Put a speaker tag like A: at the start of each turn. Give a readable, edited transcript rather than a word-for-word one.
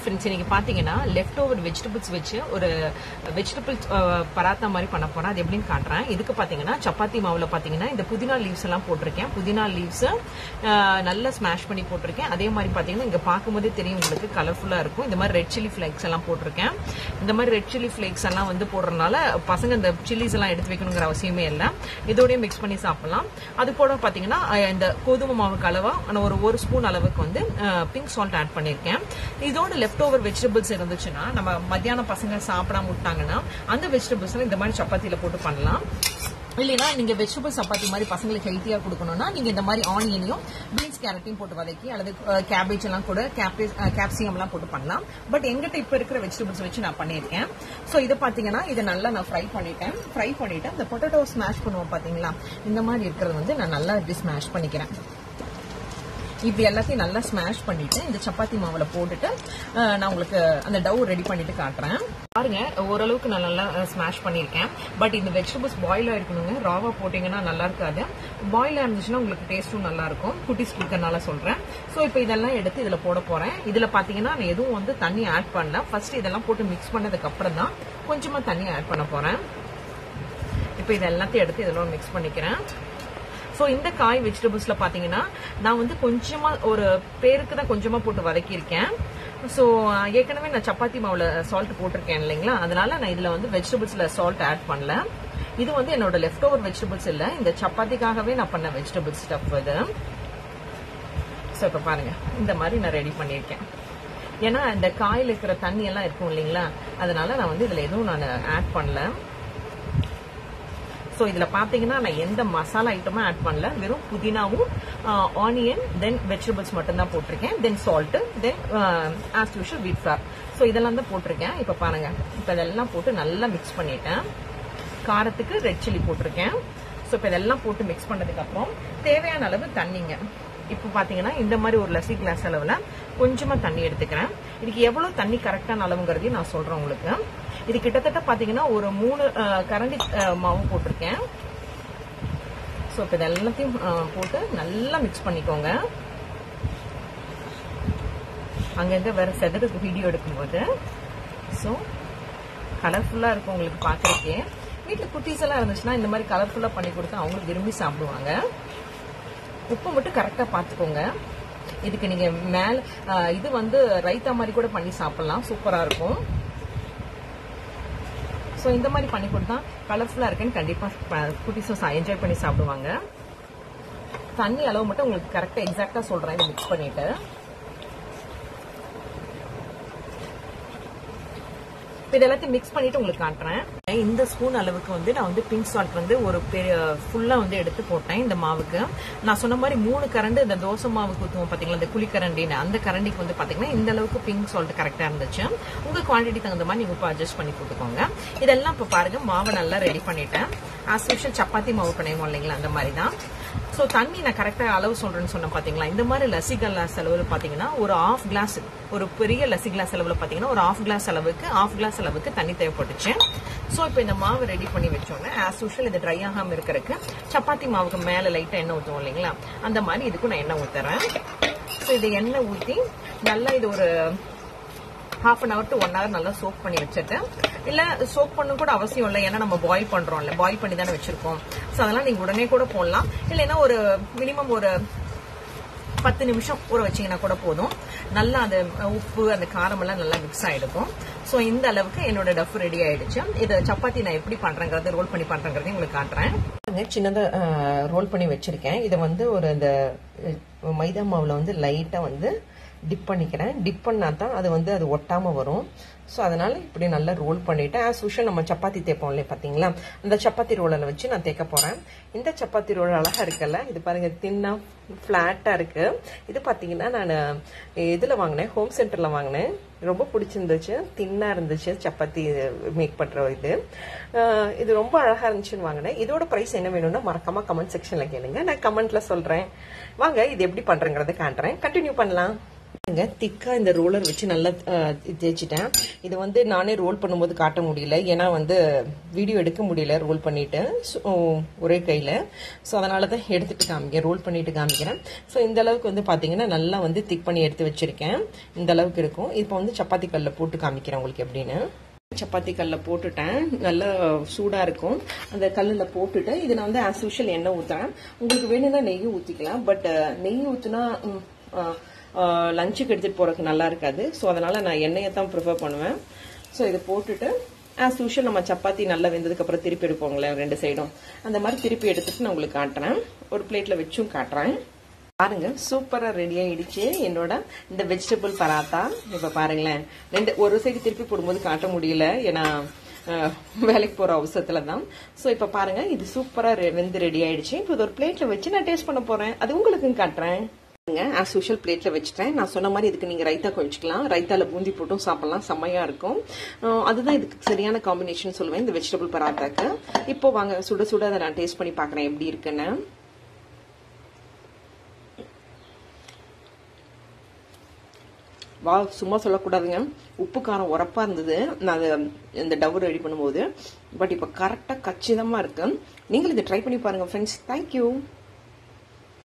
A: Friends, இன்னைக்கு பாத்தீங்கன்னா left over vegetables வச்சு ஒரு வெஜிடபிள்ஸ் பராத்தா மாதிரி பண்ண போறேன். அது எப்படின்னு காட்டுறேன். இதுக்கு பாத்தீங்கன்னா சப்பாத்தி மாவுல பாத்தீங்கன்னா இந்த புதினா லீவ்ஸ் எல்லாம் போட்டிருக்கேன். புதினா லீவ்ஸ் நல்லா ஸ்மாஷ் பண்ணி போட்டிருக்கேன். அதே மாதிரி பாத்தீங்கன்னா இங்க பார்க்கும்போதே தெரியும் உங்களுக்கு கலர்ஃபுல்லா இருக்கும். இந்த மாதிரி ரெட் சில்லி ஃபிளேக்ஸ் எல்லாம் போட்டிருக்கேன். இந்த மாதிரி ரெட் சில்லி ஃபிளேக்ஸ் எல்லாம் வந்து போடுறதுனால பசங்க இந்த சில்லிஸ் எல்லாம் எடுத்து வைக்கணுங்கிற அவசியமே இல்லை. இதோடய மிக்ஸ் பண்ணி சாப்பிடலாம். அது கூட பாத்தீங்கன்னா இந்த கோதுமை மாவுக்கு அளவா ஒரு ஸ்பூன் அளவுக்கு வந்து பிங்க் சால்ட் ஆட் பண்ணிருக்கேன். இதோட லெஃப்ட் ஓவர் வெஜிடபிள்ஸ் இருந்துச்சுன்னா நம்ம மத்தியானம் பசங்க சாப்பிடாம விட்டாங்கன்னா அந்த வெஜிடபிள்ஸ் இந்த மாதிரி சப்பாத்தியில போட்டு பண்ணலாம். இல்லைன்னா நீங்க வெஜிடபிள் சப்பாத்தி மாதிரி பசங்களுக்கு ஹெல்த்தியா கொடுக்கணும்னா நீங்க இந்த மாதிரி ஆனியனையும் பீன்ஸ் கேரட்டையும் போட்டு வதக்கி அல்லது கேபேஜ் எல்லாம் கூட கேப்சிகம் எல்லாம் போட்டு பண்ணலாம். பட் எங்கிட்ட இப்ப இருக்கிற வெஜிடபிள்ஸ் வச்சு நான் பண்ணிருக்கேன். சோ இதை பாத்தீங்கன்னா இதை நல்லா நான் ஃப்ரை பண்ணிட்டு இந்த பொட்டேட்டோ ஸ்மாஷ் பண்ணுவோம் பாத்தீங்களா, இந்த மாதிரி இருக்கிறது வந்து நான் நல்லா இப்படி ஸ்மாஷ் பண்ணிக்கிறேன். இப்படி எல்லாத்தையும் நல்லா ஸ்மாஷ் பண்ணிட்டு இந்த சப்பாத்தி மாவுல போட்டுட்டு நான் உங்களுக்கு அந்த டவ் ரெடி பண்ணிட்டு காட்டுறேன். பாருங்க, ஓரளவுக்கு நான் நல்லா ஸ்மாஷ் பண்ணிருக்கேன். பட் இந்த வெஜிடபிள்ஸ் பாயில் ஆயிருக்கணுங்க. ராவா போட்டீங்கன்னா நல்லா இருக்காது. பாயில் இருந்துச்சுன்னா உங்களுக்கு டேஸ்டும் நல்லா இருக்கும். குட்டிஸ் கொடுக்கறனால சொல்றேன். சோ இப்போ இதெல்லாம் எடுத்து இதுல போட போறேன். இதுல பாத்தீங்கன்னா நான் எதுவும் வந்து தண்ணி ஆட் பண்ணல. ஃபர்ஸ்ட் இதெல்லாம் போட்டு மிக்ஸ் பண்ணதுக்கு அப்புறம் தான் கொஞ்சமா தண்ணி ஆட் பண்ண போறேன். இப்போ இது எல்லாத்தையும் எடுத்து இதெல்லாம் மிக்ஸ் பண்ணிக்கிறேன். ஸோ இந்த காய் வெஜிடபிள்ஸ்ல பாத்தீங்கன்னா நான் வந்து கொஞ்சமா ஒரு பேருக்கு தான் கொஞ்சமா போட்டு வதக்கியிருக்கேன். ஸோ ஏற்கனவே நான் சப்பாத்தி மாவுல சால்ட் போட்டிருக்கேன் இல்லைங்களா, அதனால நான் இதுல வந்து வெஜிடபிள்ஸ்ல சால்ட் ஆட் பண்ணல. இது வந்து என்னோட லெஃப்ட் ஓவர் வெஜிடபிள்ஸ் இல்ல, இந்த சப்பாத்திக்காகவே நான் பண்ண வெஜிடபிள் ஸ்டஃப் இது. ஸோ இப்போ பாருங்க, இந்த மாதிரி நான் ரெடி பண்ணியிருக்கேன். ஏன்னா இந்த காயில் இருக்கிற தண்ணி எல்லாம் இருக்கும் இல்லைங்களா, அதனால நான் வந்து இதுல எதுவும் நான் ஆட் பண்ணல. ஸோ இதுல பாத்தீங்கன்னா நான் எந்த மசாலா ஐட்டமும் ஆட் பண்ணல. வெறும் புதினாவும் ஆனியன் தென் வெஜிடபிள்ஸ் மட்டும் தான் போட்டிருக்கேன். தென் சால்ட் தென் ஆஸ் யூஷுவல் வீட் ஃபிளார். ஸோ இதெல்லாம் தான் போட்டிருக்கேன். இப்ப பாருங்க, இப்ப இதெல்லாம் போட்டு நல்லா மிக்ஸ் பண்ணிட்டேன். காரத்துக்கு ரெட் சில்லி போட்டிருக்கேன். ஸோ இப்ப இதெல்லாம் போட்டு மிக்ஸ் பண்ணதுக்கு அப்புறம் தேவையான அளவு தண்ணிங்க. இப்ப பாத்தீங்கன்னா இந்த மாதிரி ஒரு லஸ்ஸி கிளாஸ் அளவுல கொஞ்சமா தண்ணி எடுத்துக்கிறேன். இதுக்கு எவ்வளவு தண்ணி கரெக்டான அளவுங்கிறதையும் நான் சொல்றேன் உங்களுக்கு. இது கிட்டத்தட்ட பாத்தீங்கன்னா ஒரு 3 கரண்டி மாவு போட்டிருக்கேன். ஸோ இப்போ இதெல்லாத்தையும் போட்டு நல்லா மிக்ஸ் பண்ணிக்கோங்க. அங்கங்க வேற செதறுக்கு வீடியோ எடுக்கும்போது. ஸோ கலர்ஃபுல்லா இருக்கும் உங்களுக்கு பாக்குறதுக்கே. வீட்டுல குட்டீஸ் எல்லாம் இருந்துச்சுன்னா இந்த மாதிரி கலர்ஃபுல்லா பண்ணி கொடுத்தா அவங்களுக்கு விரும்பி சாப்பிடுவாங்க. உப்பு மட்டும் கரெக்டா பாத்துக்கோங்க. இதுக்கு நீங்க மேல இது வந்து ரைத்தா மாதிரி கூட பண்ணி சாப்பிடலாம், சூப்பரா இருக்கும். ஸோ இந்த மாதிரி பண்ணி கொடுத்தா கலர்ஃபுல்லா இருக்குன்னு கண்டிப்பா குட்டீஸும் என்ஜாய் பண்ணி சாப்பிடுவாங்க. தண்ணி அளவு மட்டும் உங்களுக்கு கரெக்டா எக்ஸாக்டா சொல்றேன். இதை மிக்ஸ் பண்ணிட்டு இது எல்லாத்தையும் மிக்ஸ் பண்ணிட்டு உங்களுக்கு காட்டுறேன். இந்த ஸ்பூன் அளவுக்கு வந்து நான் வந்து பிங்க் சால்ட் வந்து ஒரு ஃபுல்லா வந்து எடுத்து போட்டேன் இந்த மாவுக்கு. நான் சொன்ன மாதிரி 3 கரண்டி இந்த தோசை மாவு ஊற்றுவோம் பாத்தீங்களா, இந்த குழிக்கரண்டின்னு, அந்த கரண்டிக்கு வந்து பாத்தீங்கன்னா இந்த அளவுக்கு பிங்க் சால்ட் கரெக்டா இருந்துச்சு. உங்க குவான்டிட்டி தகுந்த மாதிரி நீங்க இப்போ அட்ஜஸ்ட் பண்ணி போட்டுக்கோங்க. இதெல்லாம் இப்ப பாருங்க, மாவை நல்லா ரெடி பண்ணிட்டேன். ஆஸ் யூஷுவல் சப்பாத்தி மாவு பண்ணுவோம் இல்லைங்களா, அந்த மாதிரி தான். ஸோ தண்ணி நான் கரெக்டா அளவு சொல்றேன்னு சொன்ன பாத்தீங்களா. இந்த மாதிரி லஸ்ஸி கிளாஸ் அளவுல பாத்தீங்கன்னா ஒரு ½ கிளாஸ், ஒரு பெரிய லஸ்ஸி கிளாஸ் அளவுல பாத்தீங்கன்னா ஒரு ½ கிளாஸ் அளவுக்கு தண்ணி தேவைப்பட்டுச்சு. ஸோ இப்போ இந்த மாவு ரெடி பண்ணி வச்சோன்னே ஆஸ் யூஷுவல் இது ட்ரை ஆகாம இருக்கிறதுக்கு சப்பாத்தி மாவுக்கு மேல லைட்டா எண்ணெய் ஊற்றுவோம் இல்லைங்களா, அந்த மாதிரி இதுக்கும் நான் எண்ணெய் ஊத்துறேன். ஸோ இது எண்ணெய் ஊற்றி நல்லா இது ஒரு ½ hour to 1 hour நல்லா சோக் பண்ணி வச்சுட்டு, இல்ல சோக் பண்ண கூட அவசியம் இல்லை, ஏன்னா நம்ம பாயில் பண்றோம்ல, பாயில் பண்ணி தானே வச்சிருக்கோம். ஸோ அதெல்லாம் நீங்க உடனே கூட போடலாம். இல்லைன்னா ஒரு மினிமம் ஒரு 10 நிமிஷம் ஊற வச்சீங்கன்னா கூட போதும். நல்லா அந்த உப்பு அந்த காரம் எல்லாம் நல்லா மிக்ஸ் ஆயிடுக்கும். ஸோ இந்த அளவுக்கு என்னோட டஃப் ரெடி ஆயிடுச்சு. இதை சப்பாத்தி நான் எப்படி பண்றேங்கிறது, ரோல் பண்ணி பண்றேங்கிறதையும் உங்களுக்கு காட்டுறேன். சின்னதா ரோல் பண்ணி வச்சிருக்கேன். இதை வந்து ஒரு இந்த மைதா மாவுல வந்து லைட்டா வந்து டிப் பண்ணிக்கிறேன். டிப் பண்ணா தான் அது வந்து அது ஒட்டாம வரும். ஸோ அதனால இப்படி நல்லா ரோல் பண்ணிட்டு ஆஸ் யூஷுவல் நம்ம சப்பாத்தி தேய்ப்போம் இல்லையா பாத்தீங்களா, அந்த சப்பாத்தி ரோலை வச்சு நான் தேய்க்க போறேன். இந்த சப்பாத்தி ரோல் அழகா இருக்குல்ல, இது பாருங்க தின்னா பிளாட்டா இருக்கு. இது பாத்தீங்கன்னா நான் இதுல வாங்கினேன், ஹோம் சென்டர்ல வாங்கினேன். ரொம்ப பிடிச்சிருந்துச்சு, தின்னா இருந்துச்சு சப்பாத்தி மேக் பண்ற இது ரொம்ப அழகா இருந்துச்சுன்னு வாங்கினேன். இதோட பிரைஸ் என்ன வேணும்னா மறக்காம கமெண்ட் செக்ஷன்ல கேளுங்க, நான் கமெண்ட்ல சொல்றேன். வாங்க இது எப்படி பண்றேங்கிறத காட்டுறேன். கண்டினியூ பண்ணலாம். திக்கா இந்த ரோலர் வச்சு நல்லா தேய்ச்சிட்டேன். இது வந்து நானே ரோல் பண்ணும்போது காட்ட முடியல, ஏன்னா வந்து வீடியோ எடுக்க முடியல ரோல் பண்ணிட்டு ஒரே கையில. ஸோ அதனால தான் எடுத்துட்டு காமிக்கிறேன், ரோல் பண்ணிட்டு காமிக்கிறேன். ஸோ இந்த அளவுக்கு வந்து பாத்தீங்கன்னா நல்லா வந்து திக் பண்ணி எடுத்து வச்சிருக்கேன். இந்த அளவுக்கு இருக்கும். இப்போ வந்து சப்பாத்தி கல்ல போட்டு காமிக்கிறேன் உங்களுக்கு எப்படின்னு. சப்பாத்தி கல்ல போட்டுட்டேன், நல்லா சூடா இருக்கும். அந்த கல்லுல போட்டுட்டு இது நான் வந்து ஆஸ் யூஷுவல் எண்ணெய் ஊத்துறேன். உங்களுக்கு வேணும்னா நெய் ஊத்திக்கலாம். பட் நெய் ஊத்துனா லஞ்சுக்கு எடுத்துட்டு போறதுக்கு நல்லா இருக்காது. ஸோ அதனால நான் எண்ணெயை தான் ப்ரிஃபர் பண்ணுவேன். ஸோ இதை போட்டுட்டு ஆஸ் யூஷுவல் நம்ம சப்பாத்தி நல்லா வெந்ததுக்கு அப்புறம் திருப்பி எடுப்போங்களே ரெண்டு சைடும், அந்த மாதிரி திருப்பி எடுத்துட்டு நான் உங்களுக்கு காட்டுறேன். ஒரு பிளேட்ல வச்சும் காட்டுறேன். பாருங்க, சூப்பரா ரெடி ஆயிடுச்சு என்னோட இந்த வெஜிடபிள் பராத்தா. இப்ப பாருங்களேன், ஒரு சைடு திருப்பி போடும்போது காட்ட முடியல, ஏன்னா வேலைக்கு போற அவசரத்துல தான். சோ இப்ப பாருங்க, இது சூப்பரா வெந்து ரெடி ஆயிடுச்சு. இப்போ ஒரு பிளேட்ல வச்சு நான் டேஸ்ட் பண்ண போறேன், அது உங்களுக்கு காட்டுறேன். ஆஸ் யூஷுவல் பிளேட்ல வச்சுட்டேன். நான் சொன்ன மாதிரி இதுக்கு நீங்க ரைத்தா குழச்சிக்கலாம், ரைத்தால பூந்தி போட்டும் சாப்பிடலாம், செம்மையா இருக்கும். அதுதான் இதுக்கு சரியான காம்பினேஷன் சொல்லுவேன் இந்த வெஜிடபிள் பராத்தாக்கு. இப்போ வாங்க சுட சுட அதை நான் டேஸ்ட் பண்ணி பாக்குறேன் எப்படி இருக்குன்னு. வா, சும்மா சொல்லக்கூடாதுங்க, உப்பு காரம் உரப்பா இருந்தது நான் இந்த டவ் ரெடி பண்ணும்போது. பட் இப்ப கரெக்டா கச்சிதமா இருக்கு. நீங்களும் இதை ட்ரை பண்ணி பாருங்க ஃப்ரெண்ட்ஸ். தேங்க்யூ.